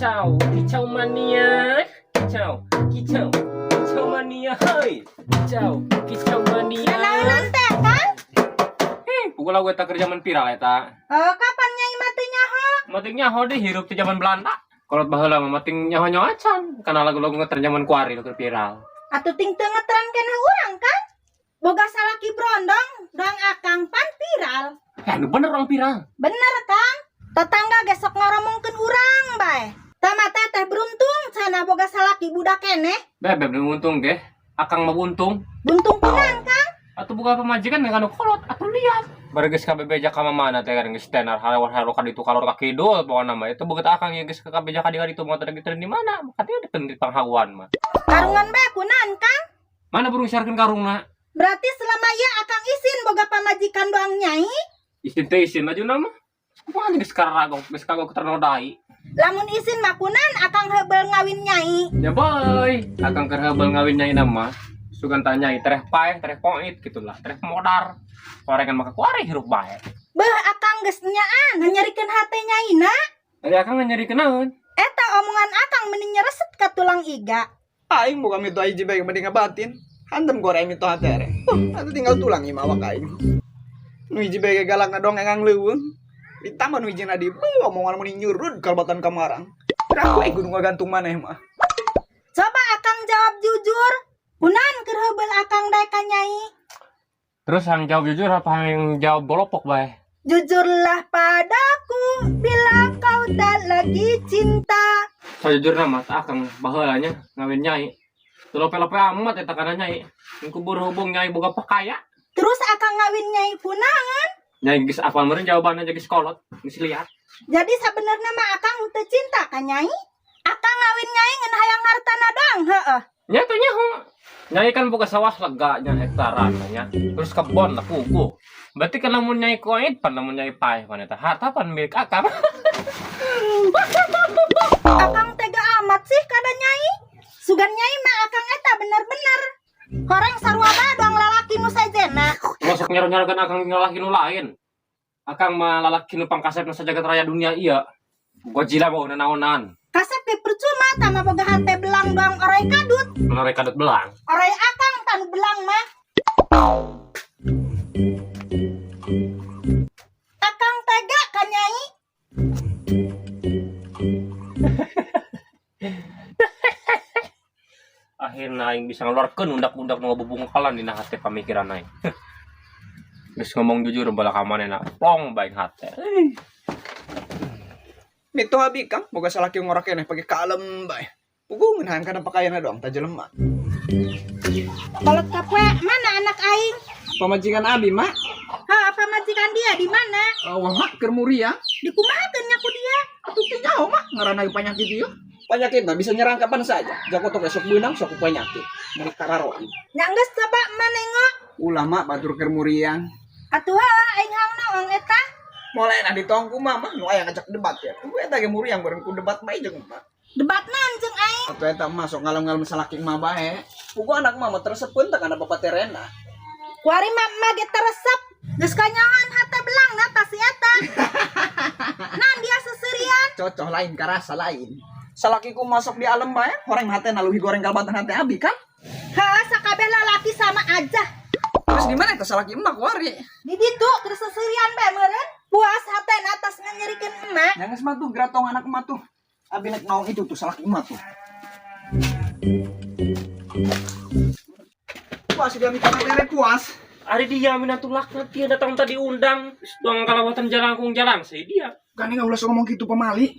Kicau, kicau mania, kicau, kicau, kicau mania, hai, kicau mania. Naon teh kan? Pukul gue tak kerja viral eta. Kapan nyai matinya ho? Matingnya ho deh hirup di zaman Belanda. Kalau baheula mah mating nyaho acan karena lagu-lagu ngeterjaman kuari lu viral. Atuh ting teu ngetren keneh urang kan? Boga salaki brondong, dong akang pan viral. Ya, nu bener orang viral. Bener Kang? Tetangga gesok ngoromongkeun urang bae. Tama teh beruntung cenah boga salaki budak keneh. Bebeb untung ge. Akang mah untung. Buntung pinan Kang? Atau buka pemajikan yang kanu kolot atau lihat. Bareges kabebeja ka mana teh kan geus tenar haro ka ditu kalor ka kidul pokona mah. Itu beget akang yang geus ka kabeja ka ditu motor gitu di mana? Katanya di penting panghawan mah. Karungan bae kunaon Kang? Mana burung syarkeun karungna? Berarti selama ieu akang isin boga pamajikan doang nyai? Isin teh isin aja nama. Wah, geus karagok, geus kagok ternodai. Lamun isin mah kunaon akang heubeul ngawin nyai? Ya boy, akang keur heubeul ngawin nyai nama. Sugan tanya tereh paeh, tereh poit gitulah, tereh modar. Korengan maka kuari hirup bae. Beuh akang geus nyaan nyarikeun hate nyaina. Ari akang nyarikeun naon? Eta omongan akang mending nyereset ka tulang iga. Aing boga mito hiji bae mending ngabatin. Hantem goreng mito hatere. Atuh tinggal tulang ieu awak aing. Nu hiji bae galakna dong engang leuweung. Ditambah nu hijina di omongan mending nyurud kalbatan kamarang. Aku aing kudu ngagantung maneh mah. Coba akang jawab jujur. Kunaon keur heubeul akang daek ka nyai? Terus yang jawab jujur apa yang jawab bolopok bae? Jujurlah padaku bila kau tak lagi cinta. Sajujurna mah akang baheulanya ngawin nyai. Teu lope-lope amat eta kana nyai. Engko berhubung nyai boga pakaya. Terus akang ngawin nyai kunaon? Nyai geus apal meureun jawabanna geus kolot, geus liat. Jadi sabenerna mah akang teu cinta ka nyai? Akang ngawin nyai ngeun hayang hartana doang, heueuh. Nya teh nyaho. Nyai kan boga sawah lega nya hektaran nya. Terus kebon lah pugu. Berarti kan lamun nyai koit pan lamun nyai paeh pan eta harta pan milik akang. Akang tega amat sih kada nyai. Sugan nyai mah akang eta bener-bener. Horeng sarua bae doang lalaki nu sajena. Masuk nyaro-nyarokeun akang lalaki nu lain. Akang mah lalaki nu pangkasep nu sajagat raya dunia ieu. Godzilla mah naonan. Kasep ge percuma tama boga hate belang doang orai kadut. Menarik kadut belang. Orai akang tanu belang mah. Akang tega ka nyai. Akhirna aing bisa ngeluarkeun undak-undak nu ngabubungkalan dina hate pamikiran aing. Geus ngomong jujur bala ka manehna, plong bae hate. Mito habi kang boga salaki ngora keneh pake kalem bae. Pugu ngeunhan kana pakaianna doang ta jelema. Kolot kapwe mana anak aing? Pamajikan abi mak. Apa majikan dia di mana? Wah mak keur muria. Dikumahakeun nya ku dia. Atuh teh nyaho mak ngaranna penyakit ieu. Penyakit mah bisa nyerang kapan saja. Jakotok esok beunang sok penyakit. Mun kararoan. Nya geus coba manengok. Ulama batur keur muriang. Atuh aing hang naon eta? Mulai na ditongku mama nu aya ngajak debat ya. Ku eta ge muriang bareng ku debat mah jeung mah. Debat nanjeng aing. Atuh eta mah sok ngalem-ngalem salaki mah bae. Pugu anak mah teresepeun teh kana bapak terena. Kuari mah ge teresep. Geus kanyahoan hate belangna ta si eta. Nan dia seserian. Cocok lain karasa lain. Salakiku masuk di alam bae, horeng hate naluhi goreng kalbatan hate abi kan? Heuh sakabeh lalaki sama aja. Terus di mana eta salaki emak wari? Di ditu keur seserian bae meureun. Puas hate na atas nganyerikeun emak. Jangan mah tuh gratong anak emak tuh. Abi nek naon itu tuh salaki emak tuh. Puas dia minta materi puas. Ari dia minatul laknat dia datang tadi undang. Doang kalawatan jalangkung jalang sih dia. Kan enggak ulah ngomong gitu pamali.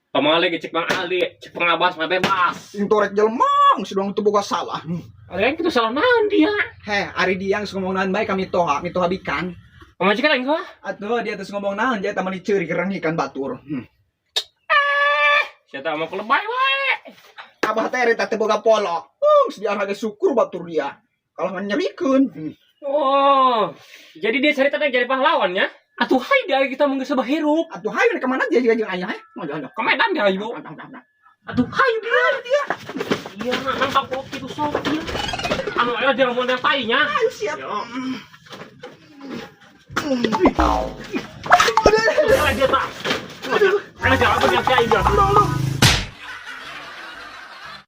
Pamali ge cek Bang Ali, cek Pengabas mah bebas. Sing torek jelema sedang teu boga salah. Ari kitu salah naon dia. Ari dia geus ngomong naon bae ka mitoha bikan. Pamajikan aing kah? Atuh dia terus ngomong naon jadi tamani ceuri kerang ikan batur. Sia teh mah lebay wae. Abah teh eta teh boga polo. Sedia harga syukur batur dia. Kalau nyerikeun. Oh, jadi dia cerita jadi pahlawan ya? Atuh hai dia kita menggeus sabah hirup. Atuh hayu ke mana dia jeung aya he? Mojo. Ke Medan dia ibu. Atuh hai dia. Iya, nampak kopi itu sok dia. Anu aya dia mau tainya. Ayo siap. Dia tak. Aduh, ada jalan yang kayak dia.